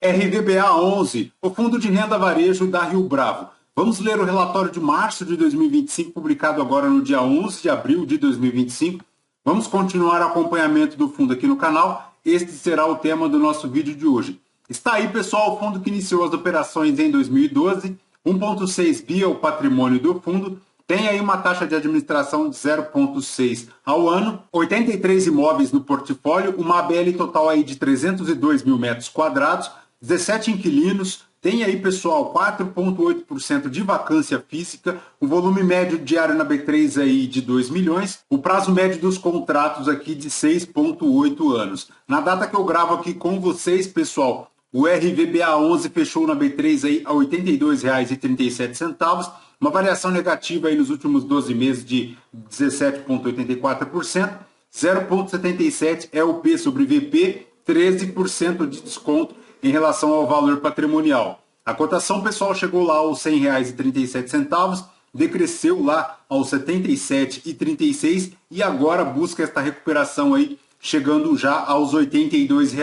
RVBA 11, o Fundo de Renda Varejo da Rio Bravo. Vamos ler o relatório de março de 2025, publicado agora no dia 11 de abril de 2025. Vamos continuar o acompanhamento do fundo aqui no canal. Este será o tema do nosso vídeo de hoje. Está aí, pessoal, o fundo que iniciou as operações em 2012, 1,6 bi é o patrimônio do fundo, tem aí uma taxa de administração de 0,6 ao ano, 83 imóveis no portfólio, uma ABL total aí de 302 mil metros quadrados, 17 inquilinos, tem aí, pessoal, 4,8% de vacância física, o volume médio diário na B3 aí de 2 milhões, o prazo médio dos contratos aqui de 6,8 anos. Na data que eu gravo aqui com vocês, pessoal, o RVBA 11 fechou na B3 aí a R$ 82,37, uma variação negativa aí nos últimos 12 meses de 17,84%, 0,77 é o P sobre VP, 13% de desconto em relação ao valor patrimonial. A cotação, pessoal, chegou lá aos R$ 100,37, decresceu lá aos R$ 77,36 e agora busca esta recuperação aí, chegando já aos R$ 82.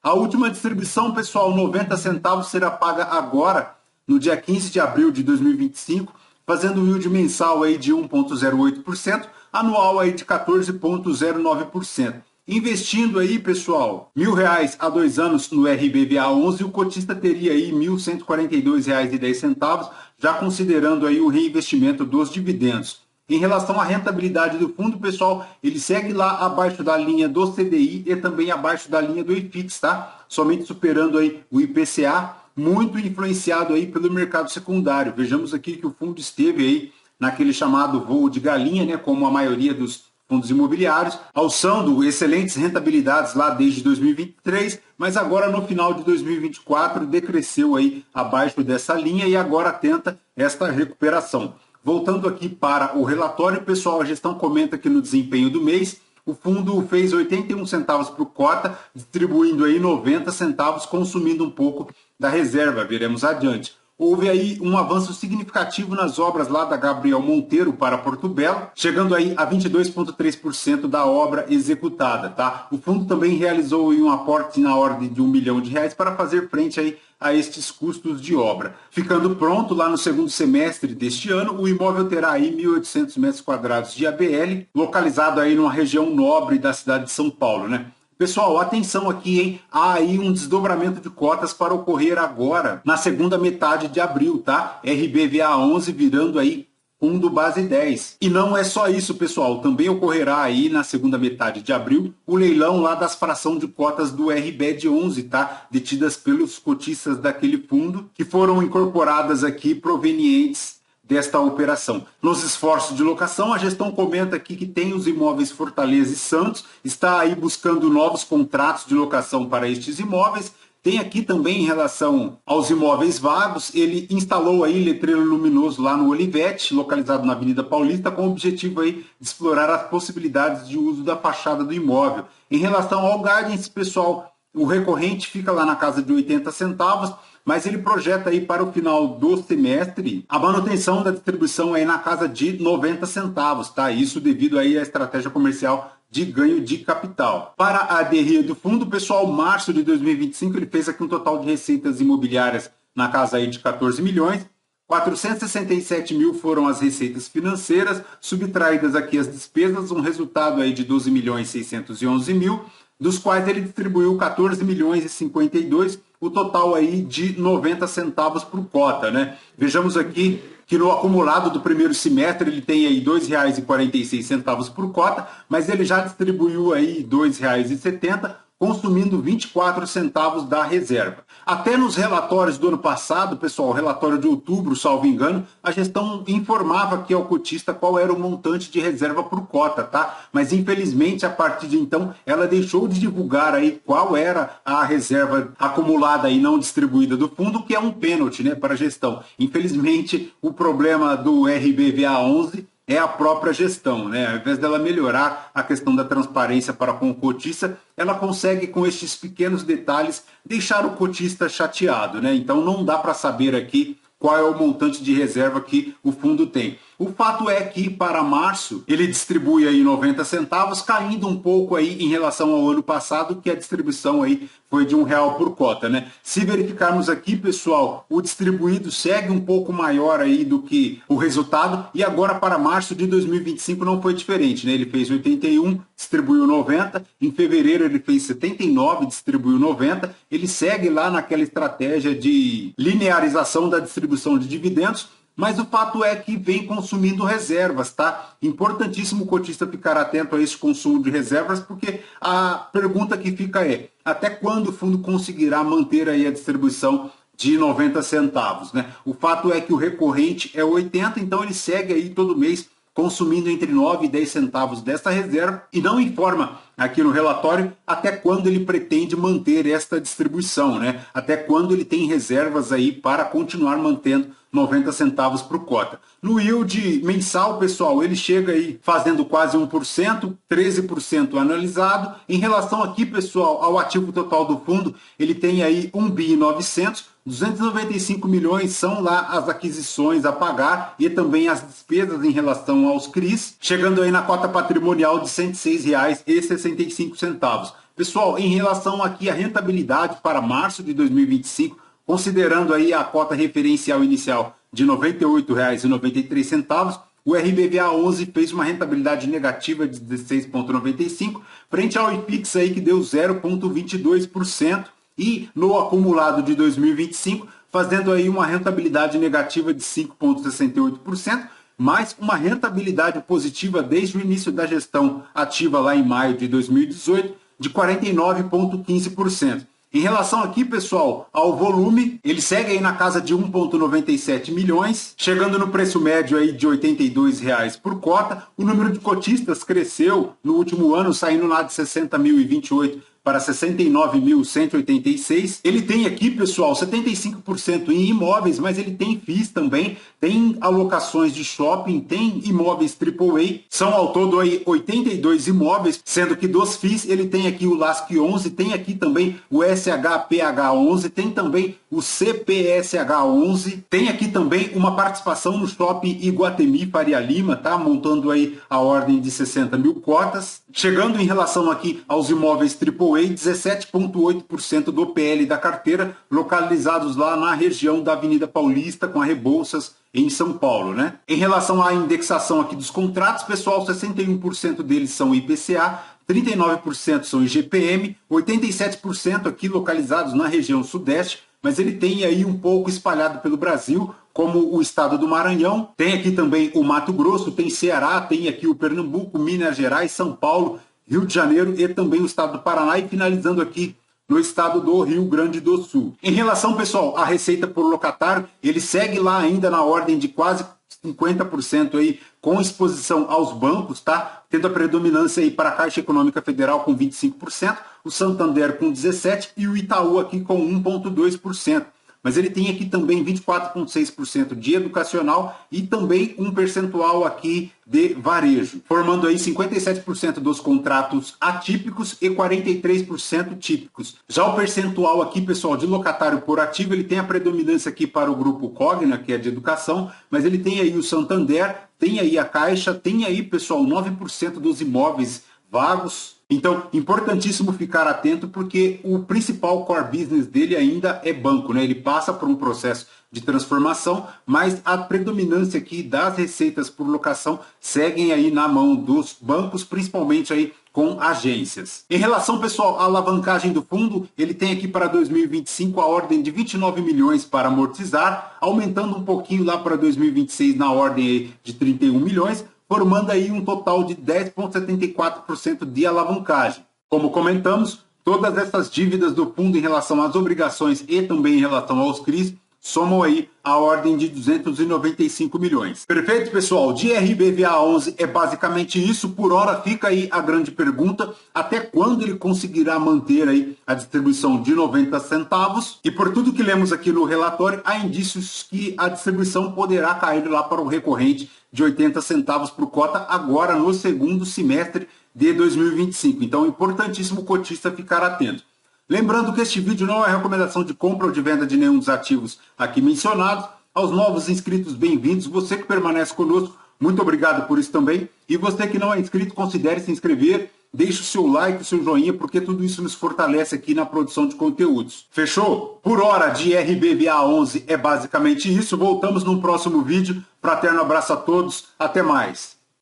A última distribuição, pessoal, 90 centavos, será paga agora, no dia 15 de abril de 2025, fazendo um yield mensal aí de 1,08%, anual aí de 14,09%. Investindo aí, pessoal, R$ 1.000 a 2 anos no RBVA 11, o cotista teria aí R$ 1.142,10, já considerando aí o reinvestimento dos dividendos. Em relação à rentabilidade do fundo, pessoal, ele segue lá abaixo da linha do CDI e também abaixo da linha do IFIX, tá? Somente superando aí o IPCA, muito influenciado aí pelo mercado secundário. Vejamos aqui que o fundo esteve aí naquele chamado voo de galinha, né, como a maioria dos fundos imobiliários, alçando excelentes rentabilidades lá desde 2023, mas agora no final de 2024 decresceu aí abaixo dessa linha e agora tenta esta recuperação. Voltando aqui para o relatório, pessoal, a gestão comenta que no desempenho do mês, o fundo fez 81 centavos por cota, distribuindo aí 90 centavos, consumindo um pouco da reserva, veremos adiante. Houve aí um avanço significativo nas obras lá da Gabriel Monteiro para Porto Belo, chegando aí a 22,3% da obra executada, tá? O fundo também realizou aí um aporte na ordem de R$ 1 milhão para fazer frente aí a estes custos de obra. Ficando pronto lá no segundo semestre deste ano, o imóvel terá aí 1.800 metros quadrados de ABL, localizado aí numa região nobre da cidade de São Paulo, né? Pessoal, atenção aqui, hein? Há aí um desdobramento de cotas para ocorrer agora, na segunda metade de abril, tá? RBVA 11 virando aí fundo base 10. E não é só isso, pessoal. Também ocorrerá aí na segunda metade de abril o leilão lá das fração de cotas do RBED 11, tá? Detidas pelos cotistas daquele fundo, que foram incorporadas aqui provenientes desta operação. Nos esforços de locação, a gestão comenta aqui que tem os imóveis Fortaleza e Santos, está aí buscando novos contratos de locação para estes imóveis. Tem aqui também em relação aos imóveis vagos, ele instalou aí letreiro luminoso lá no Olivete, localizado na Avenida Paulista, com o objetivo aí de explorar as possibilidades de uso da fachada do imóvel. Em relação ao Gardens, pessoal, o recorrente fica lá na casa de 80 centavos, mas ele projeta aí para o final do semestre a manutenção da distribuição aí na casa de 90 centavos, tá? Isso devido aí à estratégia comercial de ganho de capital. Para a DRE do fundo, pessoal, março de 2025, ele fez aqui um total de receitas imobiliárias na casa aí de 14 milhões, 467 mil foram as receitas financeiras, subtraídas aqui as despesas, um resultado aí de 12 milhões 611 mil, dos quais ele distribuiu 14 milhões e 52, o total aí de 90 centavos por cota, né? Vejamos aqui que no acumulado do primeiro semestre ele tem aí R$ 2,46 por cota, mas ele já distribuiu aí R$ 2,70, consumindo 24 centavos da reserva. Até nos relatórios do ano passado, pessoal, relatório de outubro, salvo engano, a gestão informava aqui ao cotista qual era o montante de reserva por cota, tá? Mas infelizmente, a partir de então, ela deixou de divulgar aí qual era a reserva acumulada e não distribuída do fundo, que é um pênalti, né, para a gestão. Infelizmente, o problema do RBVA 11 é a própria gestão, né? Ao invés dela melhorar a questão da transparência para com o cotista, ela consegue, com estes pequenos detalhes, deixar o cotista chateado, né? Então não dá para saber aqui qual é o montante de reserva que o fundo tem. O fato é que para março ele distribui aí 90 centavos, caindo um pouco aí em relação ao ano passado, que a distribuição aí foi de R$ 1 por cota, né? Se verificarmos aqui, pessoal, o distribuído segue um pouco maior aí do que o resultado, e agora para março de 2025 não foi diferente, né? Ele fez 81, distribuiu 90, em fevereiro ele fez 79, distribuiu 90, ele segue lá naquela estratégia de linearização da distribuição de dividendos, mas o fato é que vem consumindo reservas, tá? Importantíssimo o cotista ficar atento a esse consumo de reservas, porque a pergunta que fica é: até quando o fundo conseguirá manter aí a distribuição de 90 centavos, né? O fato é que o recorrente é 80, então ele segue aí todo mês consumindo entre 9 e 10 centavos desta reserva e não informa aqui no relatório até quando ele pretende manter esta distribuição, né? Até quando ele tem reservas aí para continuar mantendo 90 centavos por cota. No yield mensal, pessoal, ele chega aí fazendo quase 1%, 13% analisado. Em relação aqui, pessoal, ao ativo total do fundo, ele tem aí 1 bi 900, 295 milhões são lá as aquisições a pagar e também as despesas em relação aos CRIs, chegando aí na cota patrimonial de R$ 106,65. Pessoal, em relação aqui à rentabilidade para março de 2025, considerando aí a cota referencial inicial de R$ 98,93, o RBVA 11 fez uma rentabilidade negativa de 16,95, frente ao IPIX aí que deu 0,22%, e no acumulado de 2025, fazendo aí uma rentabilidade negativa de 5,68%, mais uma rentabilidade positiva desde o início da gestão ativa lá em maio de 2018, de 49,15%. Em relação aqui, pessoal, ao volume, ele segue aí na casa de 1,97 milhões, chegando no preço médio aí de R$ 82 por cota. O número de cotistas cresceu no último ano, saindo lá de 60.028 para 69.186. Ele tem aqui, pessoal, 75% em imóveis, mas ele tem FIIs também, tem alocações de shopping, tem imóveis AAA. São ao todo aí 82 imóveis, sendo que dos FIIs ele tem aqui o LASC 11, tem aqui também o SHPH 11, tem também o CPSH 11, tem aqui também uma participação no shopping Iguatemi Faria Lima, tá? Montando aí a ordem de 60 mil cotas. Chegando em relação aqui aos imóveis AAA, 17,8% do PL da carteira, localizados lá na região da Avenida Paulista, com a Rebouças, em São Paulo, né? Em relação à indexação aqui dos contratos, pessoal, 61% deles são IPCA, 39% são IGPM, 87% aqui localizados na região sudeste, mas ele tem aí um pouco espalhado pelo Brasil, como o estado do Maranhão, tem aqui também o Mato Grosso, tem Ceará, tem aqui o Pernambuco, Minas Gerais, São Paulo, Rio de Janeiro e também o estado do Paraná, e finalizando aqui no estado do Rio Grande do Sul. Em relação, pessoal, à receita por locatário, ele segue lá ainda na ordem de quase 50% aí, com exposição aos bancos, tá? Tendo a predominância aí para a Caixa Econômica Federal com 25%, o Santander com 17% e o Itaú aqui com 1,2%. Mas ele tem aqui também 24,6% de educacional e também um percentual aqui de varejo, formando aí 57% dos contratos atípicos e 43% típicos. Já o percentual aqui, pessoal, de locatário por ativo, ele tem a predominância aqui para o grupo Cogna, que é de educação, mas ele tem aí o Santander, tem aí a Caixa, tem aí, pessoal, 9% dos imóveis vagos. Então, importantíssimo ficar atento, porque o principal core business dele ainda é banco, né? Ele passa por um processo de transformação, mas a predominância aqui das receitas por locação seguem aí na mão dos bancos, principalmente aí com agências. Em relação, pessoal, à alavancagem do fundo, ele tem aqui para 2025 a ordem de 29 milhões para amortizar, aumentando um pouquinho lá para 2026 na ordem aí de 31 milhões, formando aí um total de 10,74% de alavancagem. Como comentamos, todas essas dívidas do fundo em relação às obrigações e também em relação aos CRIs somam aí a ordem de 295 milhões. Perfeito, pessoal? De RBVA 11 é basicamente isso. Por hora fica aí a grande pergunta, até quando ele conseguirá manter aí a distribuição de 90 centavos? E por tudo que lemos aqui no relatório, há indícios que a distribuição poderá cair lá para o recorrente de 80 centavos por cota agora no segundo semestre de 2025. Então, é importantíssimo o cotista ficar atento. Lembrando que este vídeo não é recomendação de compra ou de venda de nenhum dos ativos aqui mencionados. Aos novos inscritos, bem-vindos. Você que permanece conosco, Muito obrigado por isso também. E você que não é inscrito, considere se inscrever. Deixe o seu like, o seu joinha, porque tudo isso nos fortalece aqui na produção de conteúdos. Fechou? Por hora de RBVA 11 é basicamente isso. Voltamos num próximo vídeo. Fraterno abraço a todos. Até mais.